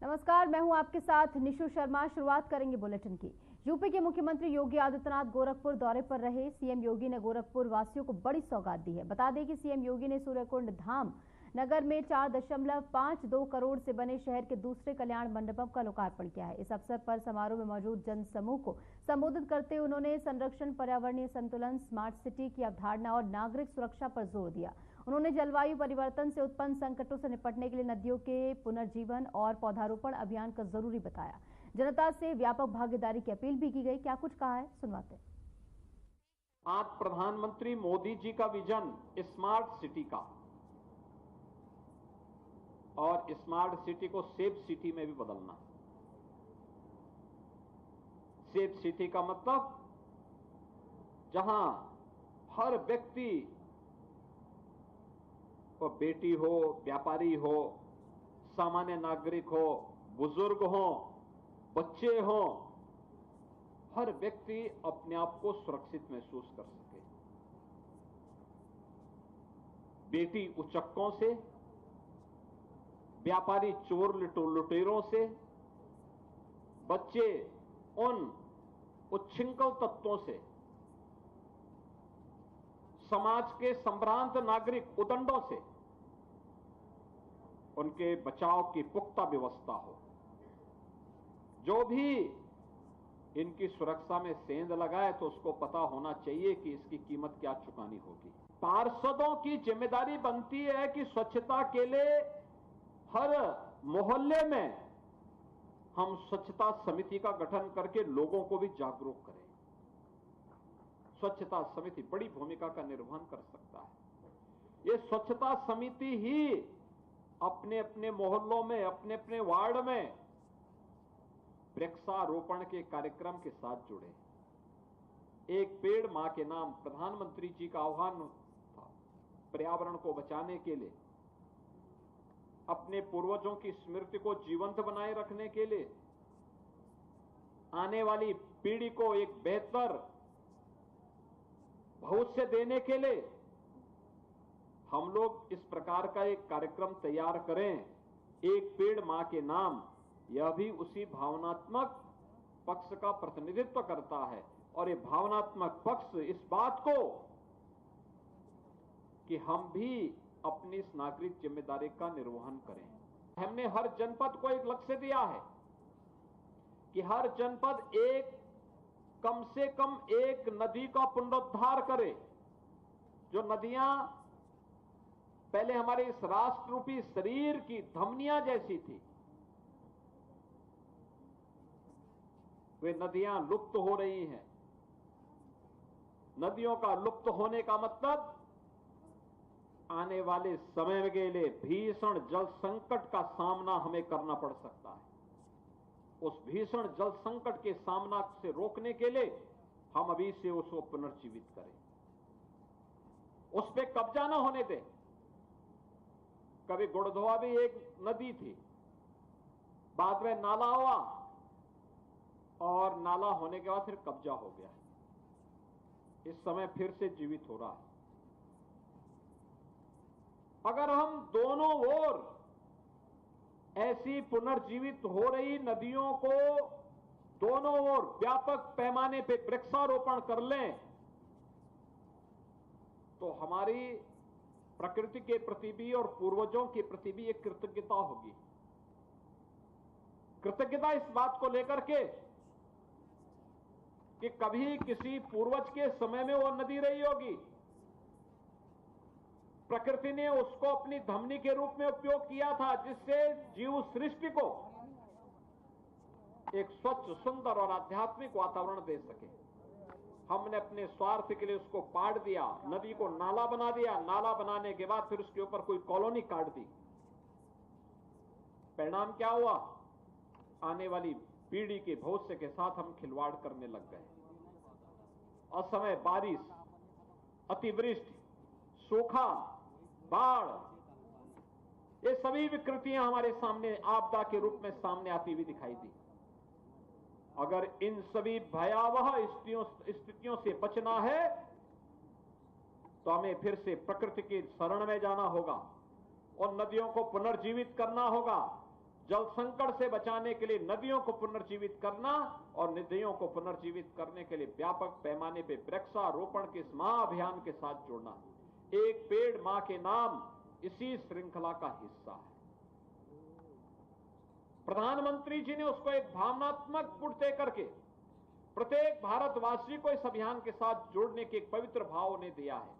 नमस्कार, मैं हूं आपके साथ निशु शर्मा। शुरुआत करेंगे बुलेटिन की। यूपी के मुख्यमंत्री योगी आदित्यनाथ गोरखपुर दौरे पर रहे। सीएम योगी ने गोरखपुर वासियों को बड़ी सौगात दी है। बता दें कि सीएम योगी ने सूर्यकुंड धाम नगर में 4.52 करोड़ से बने शहर के दूसरे कल्याण मंडपम का लोकार्पण किया है। इस अवसर पर समारोह में मौजूद जन समूह को संबोधित करते हुए उन्होंने संरक्षण, पर्यावरणीय संतुलन, स्मार्ट सिटी की अवधारणा और नागरिक सुरक्षा पर जोर दिया। उन्होंने जलवायु परिवर्तन से उत्पन्न संकटों से निपटने के लिए नदियों के पुनर्जीवन और पौधारोपण अभियान का जरूरी बताया। जनता से व्यापक भागीदारी की अपील भी की गई। क्या कुछ कहा है, सुनवाते हैं। आज प्रधानमंत्री मोदी जी का विजन स्मार्ट सिटी का, और स्मार्ट सिटी को सेफ सिटी में भी बदलना। सेफ सिटी का मतलब जहां हर व्यक्ति, वो बेटी हो, व्यापारी हो, सामान्य नागरिक हो, बुजुर्ग हो, बच्चे हो, हर व्यक्ति अपने आप को सुरक्षित महसूस कर सके। बेटी उचक्कों से, व्यापारी चोर लुटेरों से, बच्चे उन उच्छृंखल तत्वों से, समाज के संभ्रांत नागरिक उदंडों से उनके बचाव की पुख्ता व्यवस्था हो। जो भी इनकी सुरक्षा में सेंध लगाए तो उसको पता होना चाहिए कि इसकी कीमत क्या चुकानी होगी। पार्षदों की जिम्मेदारी बनती है कि स्वच्छता के लिए हर मोहल्ले में हम स्वच्छता समिति का गठन करके लोगों को भी जागरूक करें। स्वच्छता समिति बड़ी भूमिका का निर्वहन कर सकता है। ये स्वच्छता समिति ही अपने अपने मोहल्लों में, अपने अपने वार्ड में वृक्षारोपण के कार्यक्रम के साथ जुड़े। एक पेड़ मां के नाम प्रधानमंत्री जी का आह्वान था। पर्यावरण को बचाने के लिए, अपने पूर्वजों की स्मृति को जीवंत बनाए रखने के लिए, आने वाली पीढ़ी को एक बेहतर भविष्य देने के लिए हम लोग इस प्रकार का एक कार्यक्रम तैयार करें। एक पेड़ मां के नाम, यह भी उसी भावनात्मक पक्ष का प्रतिनिधित्व करता है। और ये भावनात्मक पक्ष इस बात को कि हम भी अपनी इस नागरिक जिम्मेदारी का निर्वहन करें। हमने हर जनपद को एक लक्ष्य दिया है कि हर जनपद कम से कम एक नदी का पुनरुद्धार करे। जो नदियां पहले हमारे इस राष्ट्र रूपी शरीर की धमनियां जैसी थी, वे नदियां लुप्त हो रही हैं। नदियों का लुप्त होने का मतलब आने वाले समय के लिए भीषण जल संकट का सामना हमें करना पड़ सकता है। उस भीषण जल संकट के सामना से रोकने के लिए हम अभी से उसको पुनर्जीवित करें, उस पे कब्जा न होने दें। कभी गुड़धोआ भी एक नदी थी, बाद में नाला हुआ और नाला होने के बाद फिर कब्जा हो गया। इस समय फिर से जीवित हो रहा है। अगर हम दोनों ओर ऐसी पुनर्जीवित हो रही नदियों को दोनों ओर व्यापक पैमाने पे वृक्षारोपण कर लें तो हमारी प्रकृति के प्रति भी और पूर्वजों के प्रति भी एक कृतज्ञता होगी। कृतज्ञता इस बात को लेकर के कि कभी किसी पूर्वज के समय में वो नदी रही होगी, प्रकृति ने उसको अपनी धमनी के रूप में उपयोग किया था, जिससे जीव सृष्टि को एक स्वच्छ, सुंदर और आध्यात्मिक वातावरण दे सके। हमने अपने स्वार्थ के लिए उसको पाट दिया, नदी को नाला बना दिया। नाला बनाने के बाद फिर उसके ऊपर कोई कॉलोनी काट दी। परिणाम क्या हुआ? आने वाली पीढ़ी के भविष्य के साथ हम खिलवाड़ करने लग गए। असमय बारिश, अतिवृष्टि, सूखा, बाढ़, ये सभी विकृतियां हमारे सामने आपदा के रूप में सामने आती हुई दिखाई दी। अगर इन सभी भयावह स्थितियों से बचना है तो हमें फिर से प्रकृति की शरण में जाना होगा और नदियों को पुनर्जीवित करना होगा। जल संकट से बचाने के लिए नदियों को पुनर्जीवित करना और नदियों को पुनर्जीवित करने के लिए व्यापक पैमाने पर वृक्षारोपण के इस महाअभियान के साथ जुड़ना। एक पेड़ मां के नाम इसी श्रृंखला का हिस्सा है। प्रधानमंत्री जी ने उसको एक भावनात्मक पुट दे करके प्रत्येक भारतवासी को इस अभियान के साथ जोड़ने के एक पवित्र भाव उन्हें दिया है।